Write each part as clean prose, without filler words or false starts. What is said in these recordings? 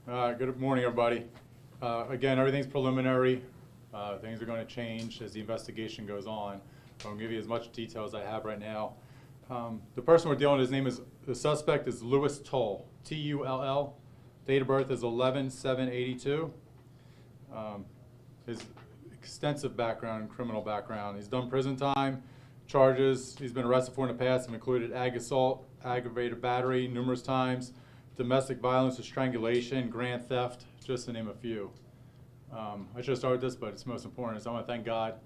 Good morning, everybody. Again, everything's preliminary. Things are going to change as the investigation goes on. So I'll give you as much detail as I have right now. The person we're dealing with, the suspect is Louis Tull, T-U-L-L. Date of birth is 11/7/82. His extensive background, criminal background. He's done prison time. Charges he's been arrested for in the past have included ag assault, aggravated battery numerous times, domestic violence or strangulation, grand theft, just to name a few. I should have started this, but it's most important. So I want to thank God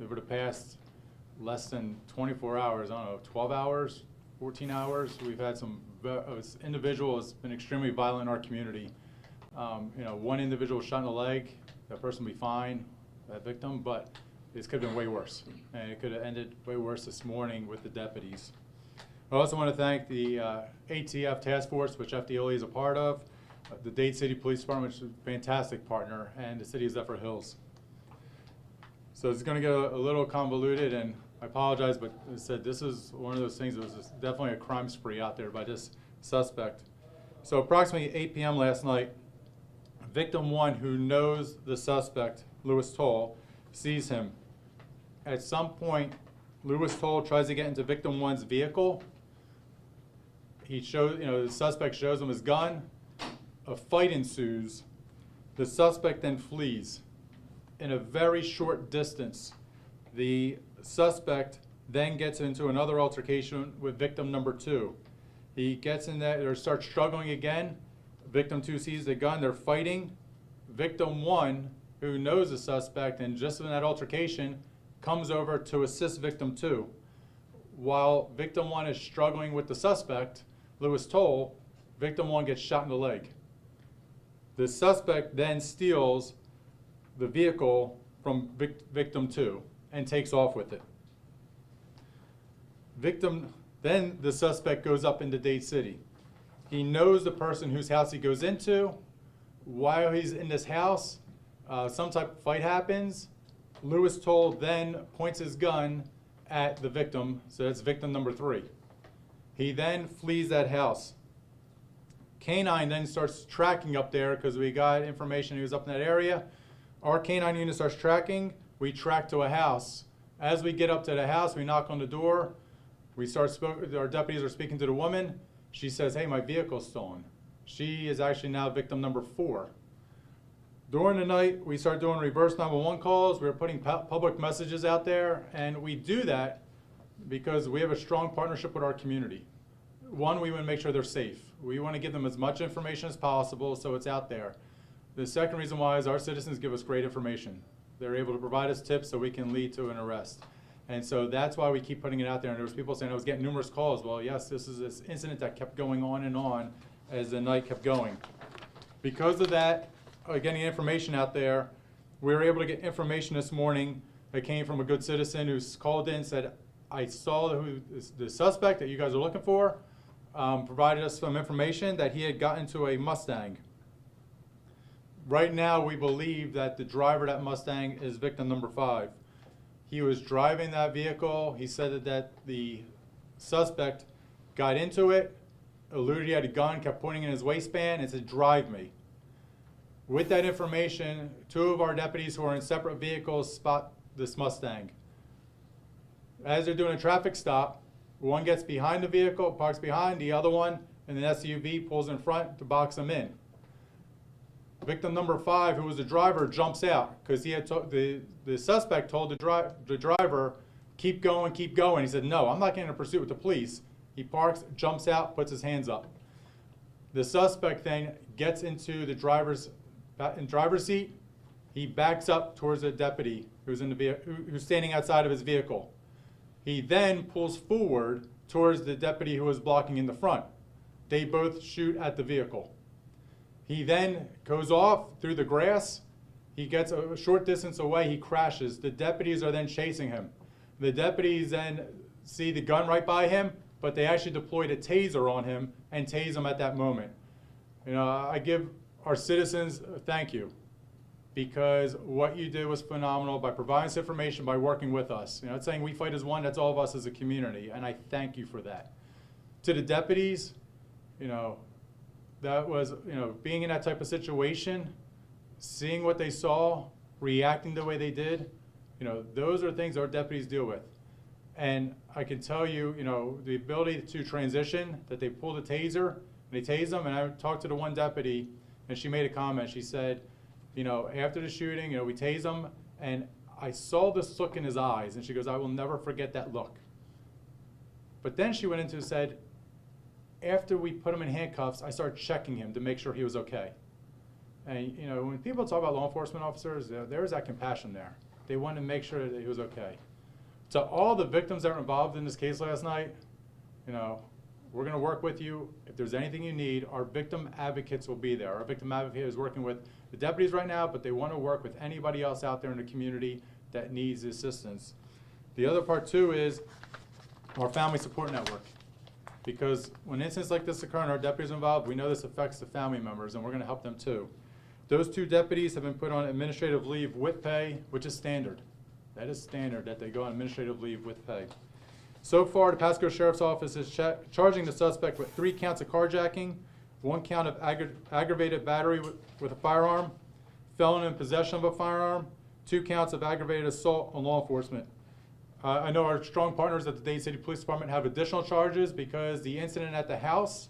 over the past less than 24 hours, I don't know, 12 hours, 14 hours, we've had some, this individual has been extremely violent in our community. One individual was shot in the leg. That person will be fine, that victim, but this could have been way worse. And it could have ended way worse this morning with the deputies. I also want to thank the ATF task force, which FDLE is a part of, the Dade City Police Department, which is a fantastic partner, and the city of Zephyr Hills. So it's going to get a little convoluted, and I apologize, but as I said, this is one of those things that was definitely a crime spree out there by this suspect. So approximately 8 p.m. last night, victim one, who knows the suspect, Louis Tull, sees him. At some point, Louis Tull tries to get into victim one's vehicle. He shows, the suspect shows him his gun. A fight ensues. The suspect then flees. In a very short distance, the suspect then gets into another altercation with victim number two. He gets in there, or starts struggling again. Victim two sees the gun, they're fighting. Victim one, who knows the suspect, and just in that altercation, comes over to assist victim two. While victim one is struggling with the suspect, Louis Tull, victim one gets shot in the leg. The suspect then steals the vehicle from victim two and takes off with it. Then the suspect goes up into Dade City. He knows the person whose house he goes into. While he's in this house, some type of fight happens. Louis Tull then points his gun at the victim, so that's victim number three. He then flees that house. Canine then starts tracking up there because we got information he was up in that area. Our canine unit starts tracking. We track to a house. As we get up to the house, we knock on the door. Our deputies are speaking to the woman. She says, "Hey, my vehicle's stolen." She is actually now victim number 4. During the night, we start doing reverse 911 calls. We're putting public messages out there, and we do that because we have a strong partnership with our community. One, we want to make sure they're safe. We want to give them as much information as possible so it's out there. The second reason why is our citizens give us great information. They're able to provide us tips so we can lead to an arrest. And so that's why we keep putting it out there. And there was people saying I was getting numerous calls. Well, yes, this is this incident that kept going on and on as the night kept going. Because of that, getting information out there, we were able to get information this morning that came from a good citizen who's called in and said, I saw the suspect that you guys are looking for, provided us some information that he had gotten into a Mustang. Right now, we believe that the driver of that Mustang is victim number 5. He was driving that vehicle. He said that the suspect got into it, eluded, he had a gun, kept pointing in his waistband, and said, "Drive me." With that information, 2 of our deputies who are in separate vehicles spot this Mustang. As they're doing a traffic stop, one gets behind the vehicle, parks behind, the other one in an SUV pulls in front to box him in. Victim number 5, who was the driver, jumps out because he had the suspect told the driver, keep going, keep going. He said, no, I'm not getting in a pursuit with the police. He parks, jumps out, puts his hands up. The suspect then gets into the driver's seat. He backs up towards the deputy who's standing outside of his vehicle. He then pulls forward towards the deputy who was blocking in the front. They both shoot at the vehicle. He then goes off through the grass. He gets a short distance away. He crashes. The deputies are then chasing him. The deputies then see the gun right by him, but they actually deployed a taser on him and tase him at that moment. I give our citizens a thank you because what you did was phenomenal by providing this information, by working with us. It's saying we fight as one, that's all of us as a community, and I thank you for that. To the deputies, that was, you know, being in that type of situation, seeing what they saw, reacting the way they did, you know, those are things our deputies deal with. And I can tell you, you know, the ability to transition, that they pull the taser, and they tase them, and I talked to the one deputy, and she made a comment. She said, you know, after the shooting, you know, we tase him, and I saw this look in his eyes, and she goes, I will never forget that look. But then she went into and said, after we put him in handcuffs, I started checking him to make sure he was okay. And, you know, when people talk about law enforcement officers, there is that compassion there. They want to make sure that he was okay. To all the victims that were involved in this case last night, you know, we're going to work with you. If there's anything you need, our victim advocates will be there. Our victim advocate is working with the deputies right now, but they want to work with anybody else out there in the community that needs assistance. The other part too is our family support network. Because when incidents like this occur and our deputies are involved, we know this affects the family members, and we're going to help them too. Those 2 deputies have been put on administrative leave with pay, which is standard. That is standard, that they go on administrative leave with pay. So far, the Pasco Sheriff's Office is charging the suspect with 3 counts of carjacking, 1 count of aggravated battery with a firearm, felon in possession of a firearm, 2 counts of aggravated assault on law enforcement. I know our strong partners at the Dade City Police Department have additional charges because the incident at the house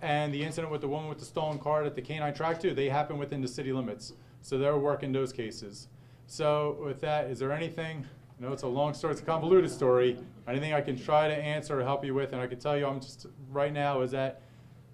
and the incident with the woman with the stolen car that the canine tracked to, they happen within the city limits. So they're working those cases. So with that, is there anything, I know it's a long story, it's a convoluted story, anything I can try to answer or help you with? And I can tell you, I'm just, right now, is that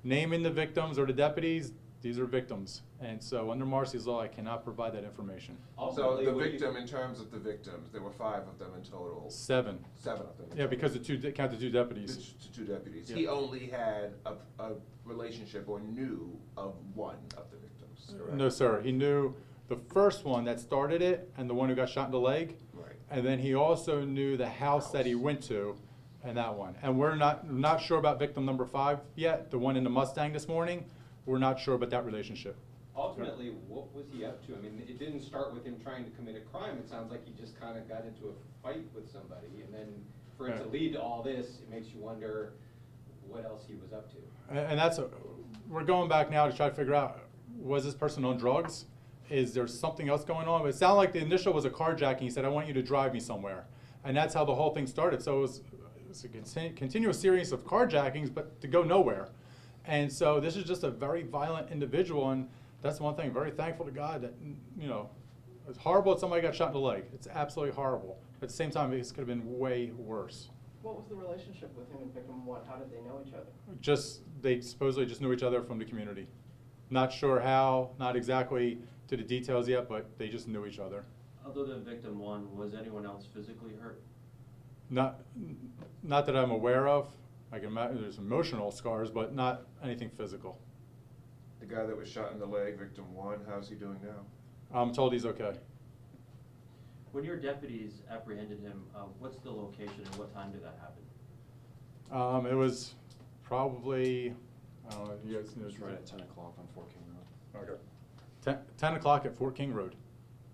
naming the victims or the deputies, these are victims. And so under Marcy's law, I cannot provide that information. So the victim, in terms of the victims, there were 5 of them in total? 7. 7 of them. Yeah, because count the 2 deputies. The 2 deputies. Yeah. He only had a relationship or knew of one of the victims, correct? No, sir. He knew the first one that started it and the one who got shot in the leg. Right. And then he also knew the house that he went to and that one. And we're not sure about victim number 5 yet, the one in the Mustang this morning. We're not sure about that relationship. Ultimately, what was he up to? I mean, it didn't start with him trying to commit a crime. It sounds like he just kind of got into a fight with somebody. And then for it to lead to all this, it makes you wonder what else he was up to. And that's, we're going back now to try to figure out, was this person on drugs? Is there something else going on? It sounded like the initial was a carjacking. He said, I want you to drive me somewhere. And that's how the whole thing started. So it was a continuous series of carjackings, but to go nowhere. And so this is just a very violent individual, and that's one thing, very thankful to God that, you know, it's horrible that somebody got shot in the leg. It's absolutely horrible. At the same time, this could have been way worse. What was the relationship with him and victim 1? How did they know each other? They supposedly just knew each other from the community. Not sure how, not exactly to the details yet, but they just knew each other. Other than victim 1, was anyone else physically hurt? Not that I'm aware of. I can imagine there's emotional scars, but not anything physical. The guy that was shot in the leg, victim 1, how's he doing now? I'm told he's okay. When your deputies apprehended him, what's the location and what time did that happen? It was probably, I don't know, you guys know. It's right at 10 o'clock on Fort King Road. Okay. 10 o'clock at Fort King Road.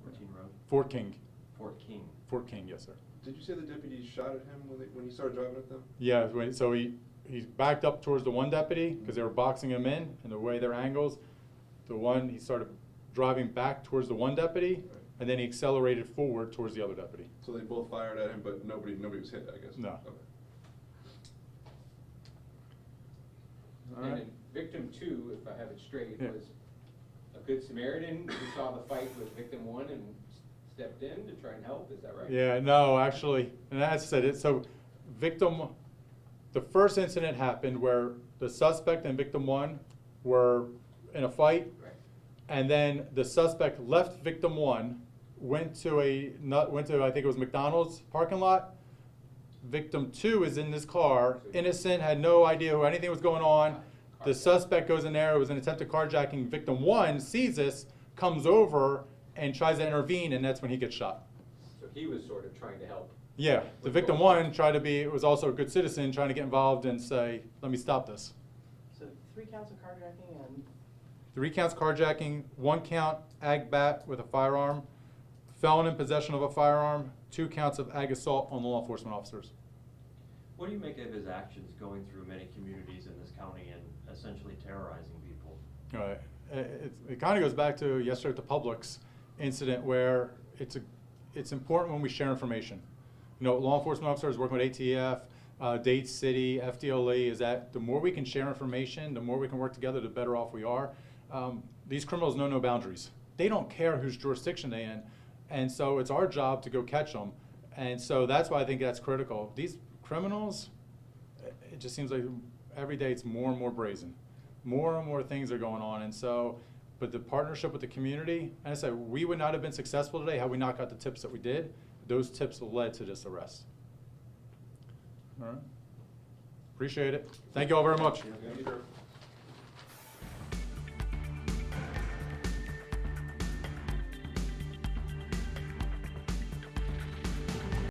14 Road? Fort King. Fort King. Fort King, yes, sir. Did you say the deputies shot at him when he started driving at them? Yeah, so he backed up towards the one deputy because they were boxing him in, and the way their angles, he started driving back towards the one deputy, right, and then he accelerated forward towards the other deputy. So they both fired at him, but nobody was hit, I guess? No. Okay. All And right. then victim 2, if I have it straight, Yeah. was a good Samaritan who saw the fight with victim 1 and stepped in to try and help. Is that right? Yeah, no, actually, and as I said, so the first incident happened where the suspect and victim 1 were in a fight, Right. and then the suspect left victim 1, went to I think it was McDonald's parking lot. Victim 2 is in this car, innocent, had no idea who anything was going on. The suspect goes in there, it was an attempted carjacking. Victim 1 sees this, comes over, and tries to intervene, and that's when he gets shot. So he was sort of trying to help. Yeah, the victim 1 was also a good citizen, trying to get involved and say, let me stop this. So 3 counts of carjacking and 3 counts carjacking, 1 count ag bat with a firearm, felon in possession of a firearm, 2 counts of ag assault on law enforcement officers. What do you make of his actions going through many communities in this county and essentially terrorizing people? Right. It kind of goes back to yesterday at the Publix incident where it's important when we share information. You know, law enforcement officers working with ATF, Dade City, FDLE, is that the more we can share information, the more we can work together, the better off we are. These criminals know no boundaries. They don't care whose jurisdiction they're in. And so it's our job to go catch them. And so that's why I think that's critical. These criminals, it just seems like every day it's more and more brazen. More and more things are going on. And so, but the partnership with the community, and I said, we would not have been successful today had we not got the tips that we did. Those tips led to this arrest. All right. Appreciate it. Thank you all very much. Yeah, sure.